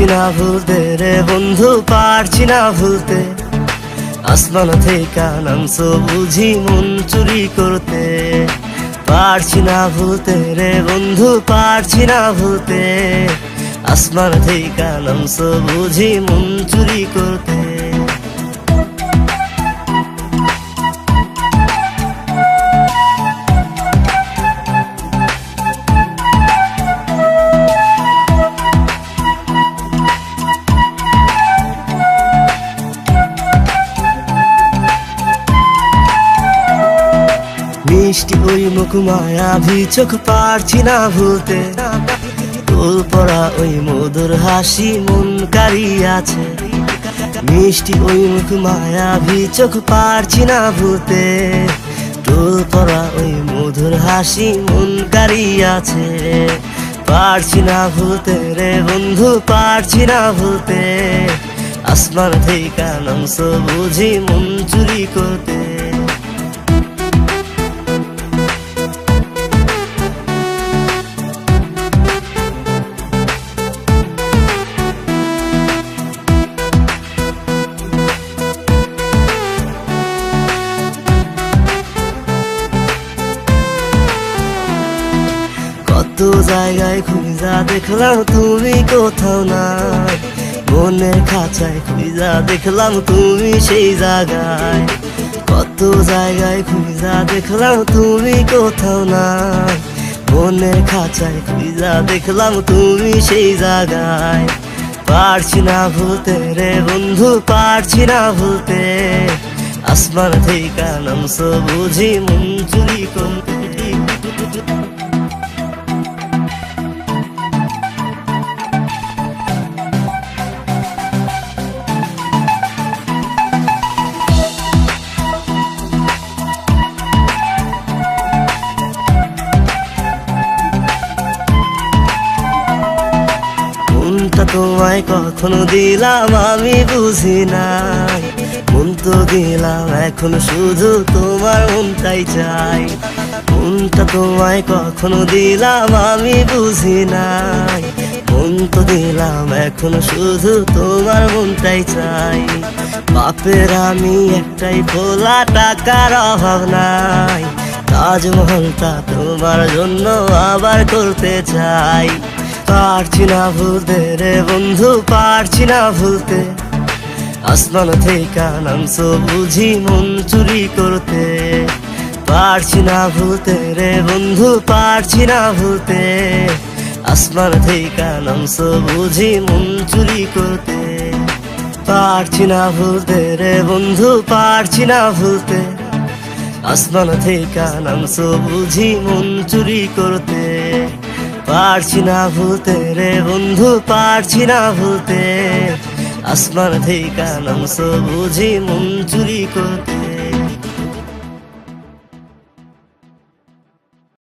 পারছি না ভুলতে রে বন্ধু, পারছি না ভুলতে। আসমান থেকে নামছো বুঝি মন চুরি করতে। পারছি না ভুলতে রে বন্ধু, পারছি না ভুলতে। আসমান থেকে নামছো বুঝি মন চুরি করতে। মিষ্টি ওই মুখ মায়াবী চোখ পারছি না ভুলতে। তোল পড়া ওই মধুর হাসি মন কাড়িয়াছে। মিষ্টি ওই মুখ মায়াবী চোখ পারছি না ভুলতে। তোল পড়া ওই মধুর হাসি মন কাড়িয়াছে। পারছি না ভুলতে রে বন্ধু, পারছি না ভুলতে। আসমান থেকে নামছো বুঝি মন চুরি করতে। কত জায়গায় খুঁজা দেখলাম তুমি কোথাও নাই। মনের খাঁচায় খুঁজা দেখলাম তুমি সেই জায়গায়। কত জায়গায় খুঁজা দেখলাম তুমি কোথাও নাই। মনের খাঁচায় খুঁজা দেখলাম তুমি সেই জায়গায়। পারছি না ভুলতে রে বন্ধু, পারছি না ভুলতে। আসমান থেকে নামছো বুঝি মন চুরি করতে। মনটা তোমায় কখনো দিলাম আমি বুঝি নাই। মন তো দিলাম এখন শুধু তোমার মনটাই চাই। মনটা তোমায় কখনো দিলাম আমি বুঝি নাই। মন তো দিলাম এখন শুধু তোমার মনটাই চাই। বাপের আমি একটাই খোলা, টাকার অভাব নাই। তাজমহলটা তোমার জন্য আবার করতে চাই। পারছি না ভুলতে রে বন্ধু, পারছি না ভুলতে। আসমান থেকে নামছো বুঝি মন চুরি করতে। পারছি না ভুলতে রে বন্ধু, পারছি না ভুলতে। আসমান থেকে নামছো বুঝি মন চুরি করতে। পারছি না ভুলতে রে বন্ধু, পারছি না ভুলতে। আসমান থেকে নামছো বুঝি মন চুরি করতে। পারছি না ভুলতে রে বন্ধু, পারছি না ভুলতে। আসমান থেকে নামছো বুঝি মন চুরি করতে।